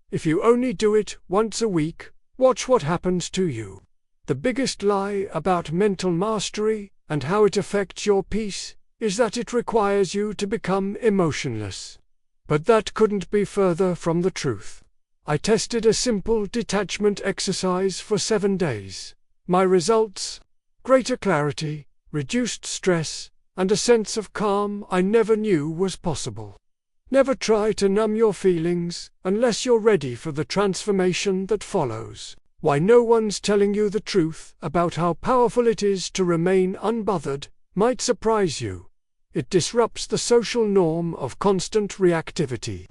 If you only do it once a week, watch what happens to you. The biggest lie about mental mastery and how it affects your peace is that it requires you to become emotionless. But that couldn't be further from the truth. I tested a simple detachment exercise for 7 days. My results? Greater clarity, reduced stress, and a sense of calm I never knew was possible. Never try to numb your feelings unless you're ready for the transformation that follows. Why no one's telling you the truth about how powerful it is to remain unbothered might surprise you. It disrupts the social norm of constant reactivity.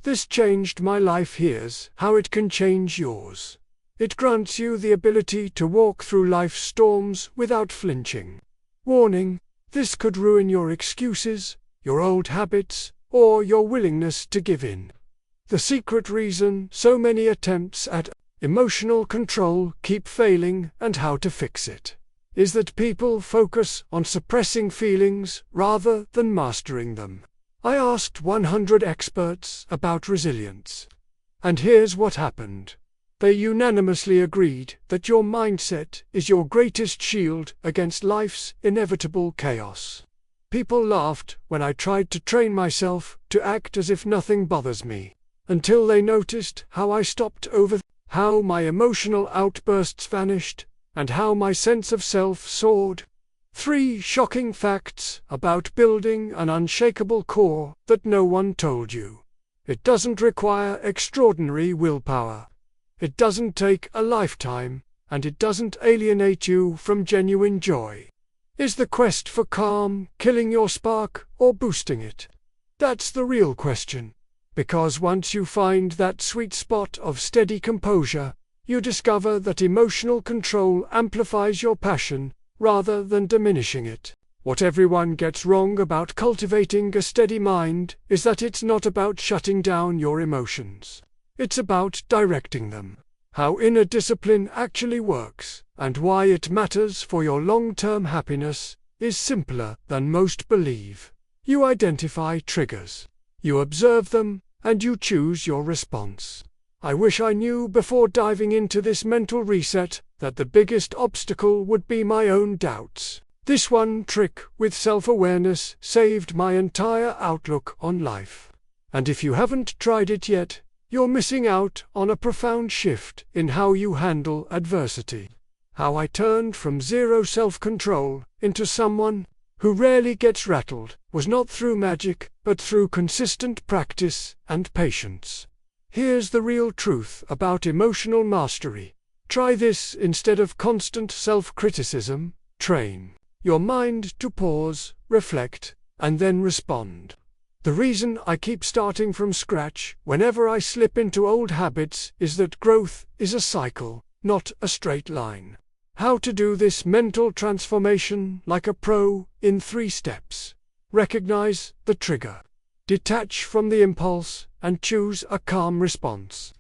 This changed my life. Here's how it can change yours. It grants you the ability to walk through life's storms without flinching. Warning: this could ruin your excuses, your old habits, or your willingness to give in. The secret reason so many attempts at emotional control keep failing, and how to fix it, is that people focus on suppressing feelings rather than mastering them. I asked 100 experts about resilience. And here's what happened. They unanimously agreed that your mindset is your greatest shield against life's inevitable chaos. People laughed when I tried to train myself to act as if nothing bothers me, until they noticed how I stopped over, how my emotional outbursts vanished, and how my sense of self soared. 3 shocking facts about building an unshakable core that no one told you. It doesn't require extraordinary willpower. It doesn't take a lifetime, and it doesn't alienate you from genuine joy. Is the quest for calm killing your spark or boosting it? That's the real question. Because once you find that sweet spot of steady composure, you discover that emotional control amplifies your passion rather than diminishing it. What everyone gets wrong about cultivating a steady mind is that it's not about shutting down your emotions. It's about directing them. How inner discipline actually works, and why it matters for your long-term happiness, is simpler than most believe. You identify triggers. You observe them, and you choose your response. I wish I knew before diving into this mental reset that the biggest obstacle would be my own doubts. This one trick with self-awareness saved my entire outlook on life. And if you haven't tried it yet, you're missing out on a profound shift in how you handle adversity. How I turned from zero self-control into someone who rarely gets rattled was not through magic, but through consistent practice and patience. Here's the real truth about emotional mastery. Try this instead of constant self-criticism. Train your mind to pause, reflect, and then respond. The reason I keep starting from scratch whenever I slip into old habits is that growth is a cycle, not a straight line. How to do this mental transformation like a pro in 3 steps. Recognize the trigger. Detach from the impulse and choose a calm response.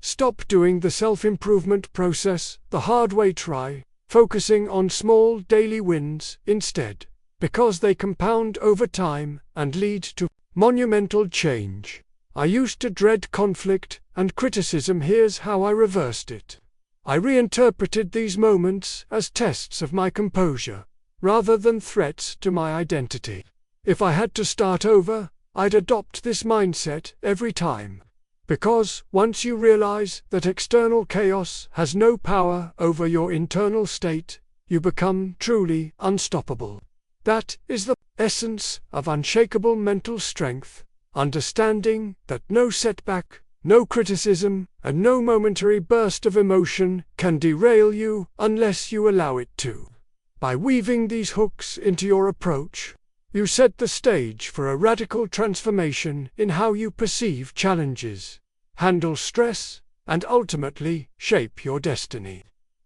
Stop doing the self-improvement process the hard way. Try focusing on small daily wins instead, because they compound over time and lead to monumental change. I used to dread conflict and criticism. Here's how I reversed it. I reinterpreted these moments as tests of my composure, rather than threats to my identity. If I had to start over, I'd adopt this mindset every time. Because once you realize that external chaos has no power over your internal state, you become truly unstoppable. That is the essence of unshakable mental strength, understanding that no setback, no criticism, and no momentary burst of emotion can derail you unless you allow it to. By weaving these hooks into your approach, you set the stage for a radical transformation in how you perceive challenges, handle stress, and ultimately shape your destiny.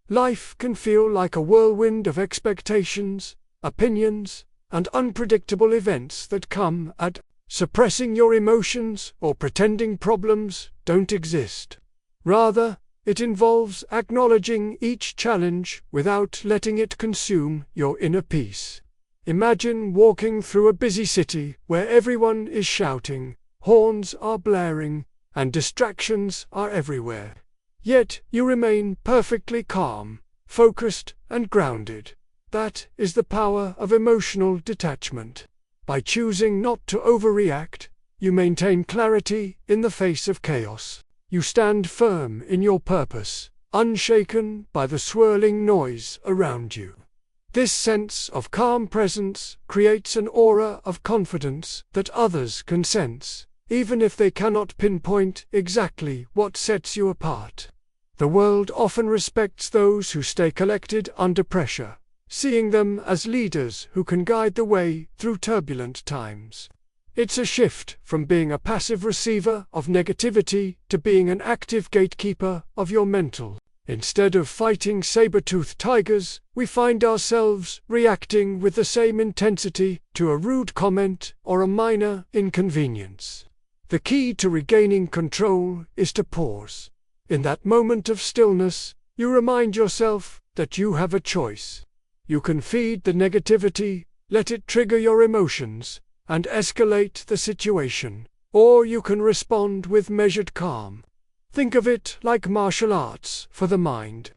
Life can feel like a whirlwind of expectations, opinions, and unpredictable events that come at suppressing your emotions or pretending problems don't exist. Rather, it involves acknowledging each challenge without letting it consume your inner peace. Imagine walking through a busy city where everyone is shouting, horns are blaring, and distractions are everywhere. Yet you remain perfectly calm, focused, and grounded. That is the power of emotional detachment. By choosing not to overreact, you maintain clarity in the face of chaos. You stand firm in your purpose, unshaken by the swirling noise around you. This sense of calm presence creates an aura of confidence that others can sense, even if they cannot pinpoint exactly what sets you apart. The world often respects those who stay collected under pressure, seeing them as leaders who can guide the way through turbulent times. It's a shift from being a passive receiver of negativity to being an active gatekeeper of your mental. Instead of fighting saber-toothed tigers, we find ourselves reacting with the same intensity to a rude comment or a minor inconvenience. The key to regaining control is to pause. In that moment of stillness, you remind yourself that you have a choice. You can feed the negativity, let it trigger your emotions, and escalate the situation, or you can respond with measured calm. Think of it like martial arts for the mind.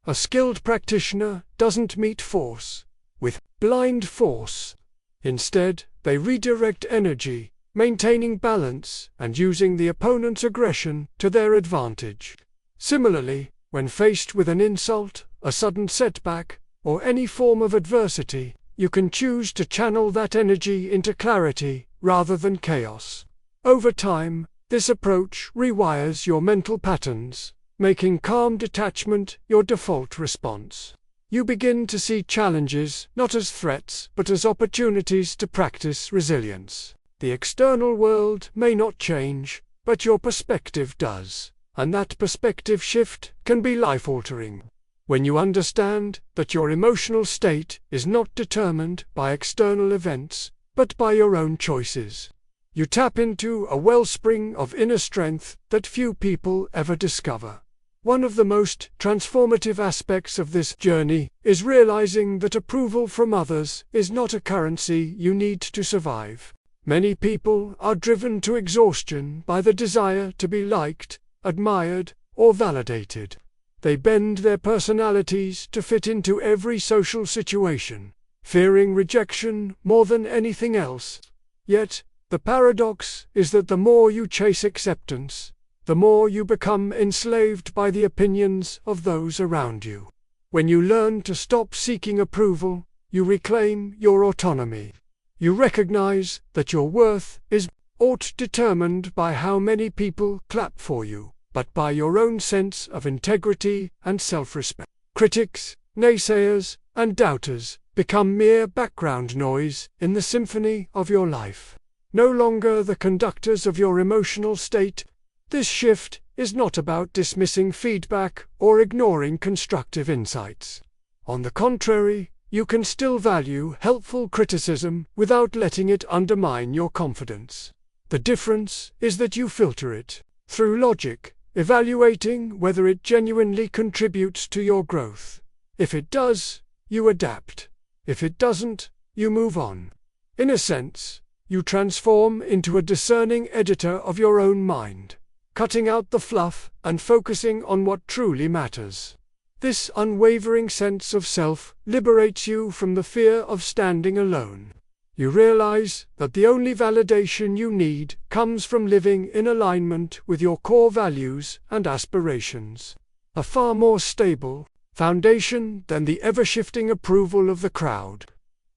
A skilled practitioner doesn't meet force with blind force. Instead, they redirect energy, maintaining balance and using the opponent's aggression to their advantage. Similarly, when faced with an insult, a sudden setback, or any form of adversity, you can choose to channel that energy into clarity rather than chaos. Over time, this approach rewires your mental patterns, making calm detachment your default response. You begin to see challenges not as threats but as opportunities to practice resilience. The external world may not change, but your perspective does, and that perspective shift can be life-altering. When you understand that your emotional state is not determined by external events, but by your own choices, you tap into a wellspring of inner strength that few people ever discover. One of the most transformative aspects of this journey is realizing that approval from others is not a currency you need to survive. Many people are driven to exhaustion by the desire to be liked, admired, or validated. They bend their personalities to fit into every social situation, fearing rejection more than anything else. Yet, the paradox is that the more you chase acceptance, the more you become enslaved by the opinions of those around you. When you learn to stop seeking approval, you reclaim your autonomy. You recognize that your worth is not determined by how many people clap for you, but by your own sense of integrity and self-respect. Critics, naysayers, and doubters become mere background noise in the symphony of your life. No longer the conductors of your emotional state. This shift is not about dismissing feedback or ignoring constructive insights. On the contrary, you can still value helpful criticism without letting it undermine your confidence. The difference is that you filter it through logic, evaluating whether it genuinely contributes to your growth. If it does, you adapt. If it doesn't, you move on. In a sense, you transform into a discerning editor of your own mind, cutting out the fluff and focusing on what truly matters. This unwavering sense of self liberates you from the fear of standing alone. You realize that the only validation you need comes from living in alignment with your core values and aspirations. A far more stable foundation than the ever-shifting approval of the crowd.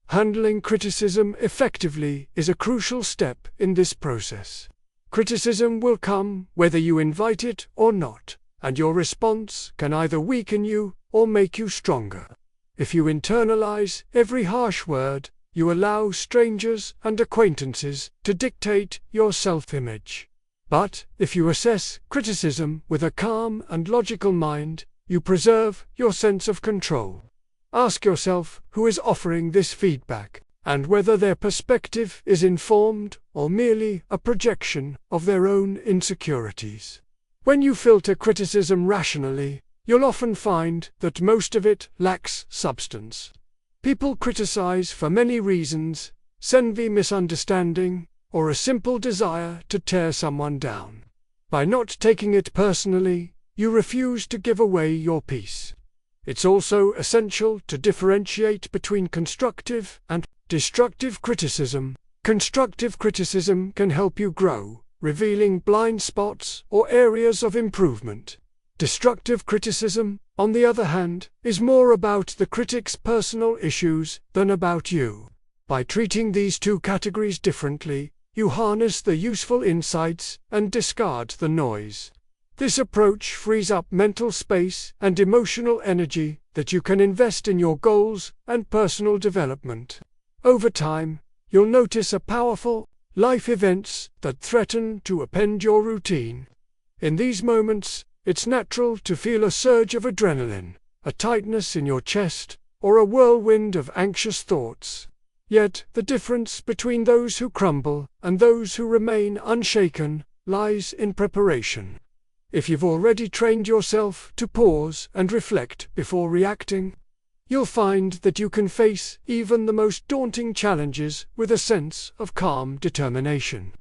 Handling criticism effectively is a crucial step in this process. Criticism will come whether you invite it or not, and your response can either weaken you or make you stronger. If you internalize every harsh word, you allow strangers and acquaintances to dictate your self-image. But if you assess criticism with a calm and logical mind, you preserve your sense of control. Ask yourself who is offering this feedback, and whether their perspective is informed or merely a projection of their own insecurities. When you filter criticism rationally, you'll often find that most of it lacks substance. People criticize for many reasons: envy, misunderstanding, or a simple desire to tear someone down. By not taking it personally, you refuse to give away your peace. It's also essential to differentiate between constructive and destructive criticism. Constructive criticism can help you grow, revealing blind spots or areas of improvement. Destructive criticism, on the other hand, is more about the critic's personal issues than about you. By treating these two categories differently, you harness the useful insights and discard the noise. This approach frees up mental space and emotional energy that you can invest in your goals and personal development. Over time, you'll notice a powerful life events that threaten to upend your routine. In these moments, it's natural to feel a surge of adrenaline, a tightness in your chest, or a whirlwind of anxious thoughts. Yet, the difference between those who crumble and those who remain unshaken lies in preparation. If you've already trained yourself to pause and reflect before reacting, you'll find that you can face even the most daunting challenges with a sense of calm determination.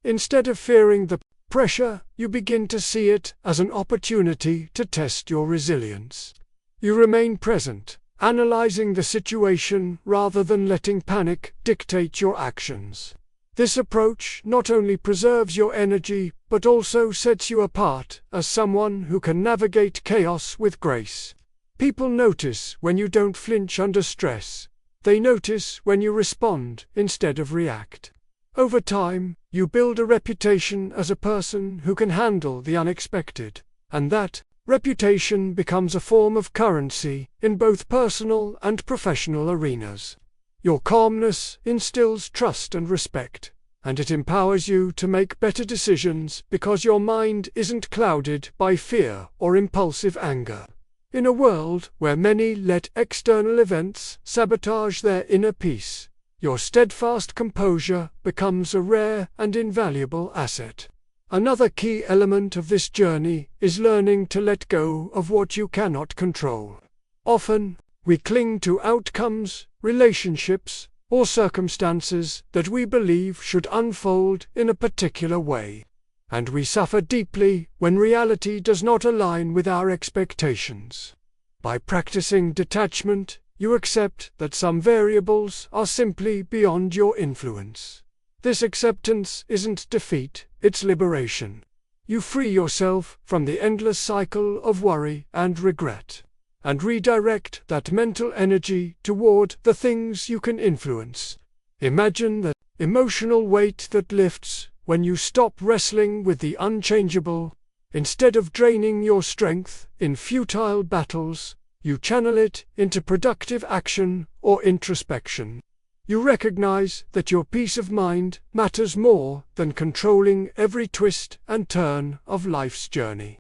Instead of fearing the pressure, you begin to see it as an opportunity to test your resilience. You remain present, analyzing the situation rather than letting panic dictate your actions. This approach not only preserves your energy but also sets you apart as someone who can navigate chaos with grace. People notice when you don't flinch under stress. They notice when you respond instead of react. Over time, you build a reputation as a person who can handle the unexpected, and that reputation becomes a form of currency in both personal and professional arenas. Your calmness instills trust and respect, and it empowers you to make better decisions because your mind isn't clouded by fear or impulsive anger. In a world where many let external events sabotage their inner peace, your steadfast composure becomes a rare and invaluable asset. Another key element of this journey is learning to let go of what you cannot control. Often, we cling to outcomes, relationships, or circumstances that we believe should unfold in a particular way, and we suffer deeply when reality does not align with our expectations. By practicing detachment, you accept that some variables are simply beyond your influence. This acceptance isn't defeat, it's liberation. You free yourself from the endless cycle of worry and regret, and redirect that mental energy toward the things you can influence. Imagine the emotional weight that lifts when you stop wrestling with the unchangeable. Instead of draining your strength in futile battles, you channel it into productive action or introspection. You recognize that your peace of mind matters more than controlling every twist and turn of life's journey.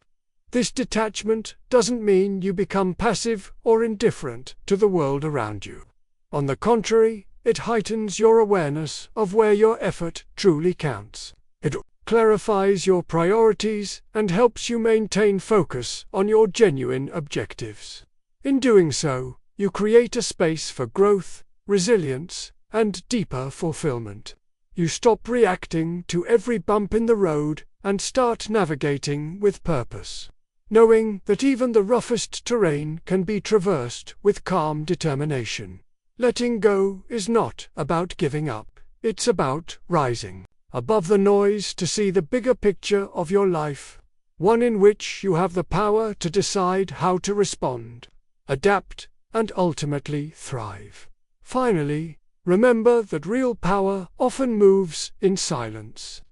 This detachment doesn't mean you become passive or indifferent to the world around you. On the contrary, it heightens your awareness of where your effort truly counts. It clarifies your priorities and helps you maintain focus on your genuine objectives. In doing so, you create a space for growth, resilience, and deeper fulfillment. You stop reacting to every bump in the road and start navigating with purpose, knowing that even the roughest terrain can be traversed with calm determination. Letting go is not about giving up, it's about rising above the noise to see the bigger picture of your life, one in which you have the power to decide how to respond, adapt, and ultimately thrive. Finally, remember that real power often moves in silence.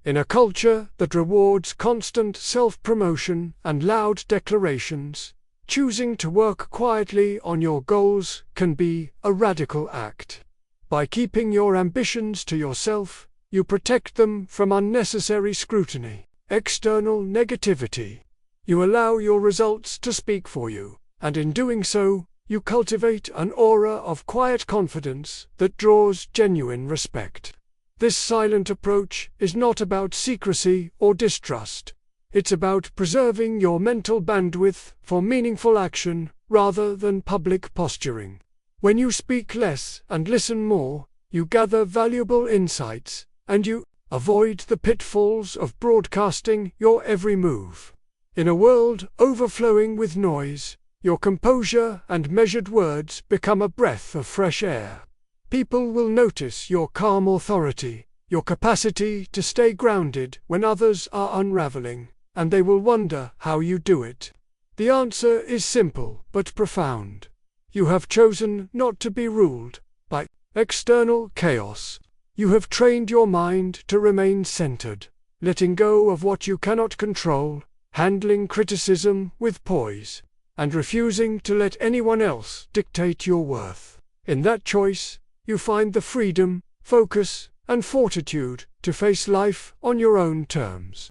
In a culture that rewards constant self-promotion and loud declarations, choosing to work quietly on your goals can be a radical act. By keeping your ambitions to yourself, you protect them from unnecessary scrutiny, external negativity. You allow your results to speak for you, and in doing so, you cultivate an aura of quiet confidence that draws genuine respect. This silent approach is not about secrecy or distrust. It's about preserving your mental bandwidth for meaningful action rather than public posturing. When you speak less and listen more, you gather valuable insights, and you Avoid the pitfalls of broadcasting your every move. In a world overflowing with noise, your composure and measured words become a breath of fresh air. People will notice your calm authority, your capacity to stay grounded when others are unraveling, and they will wonder how you do it. The answer is simple but profound. You have chosen not to be ruled by external chaos. You have trained your mind to remain centered, letting go of what you cannot control, handling criticism with poise, and refusing to let anyone else dictate your worth. In that choice, you find the freedom, focus, and fortitude to face life on your own terms.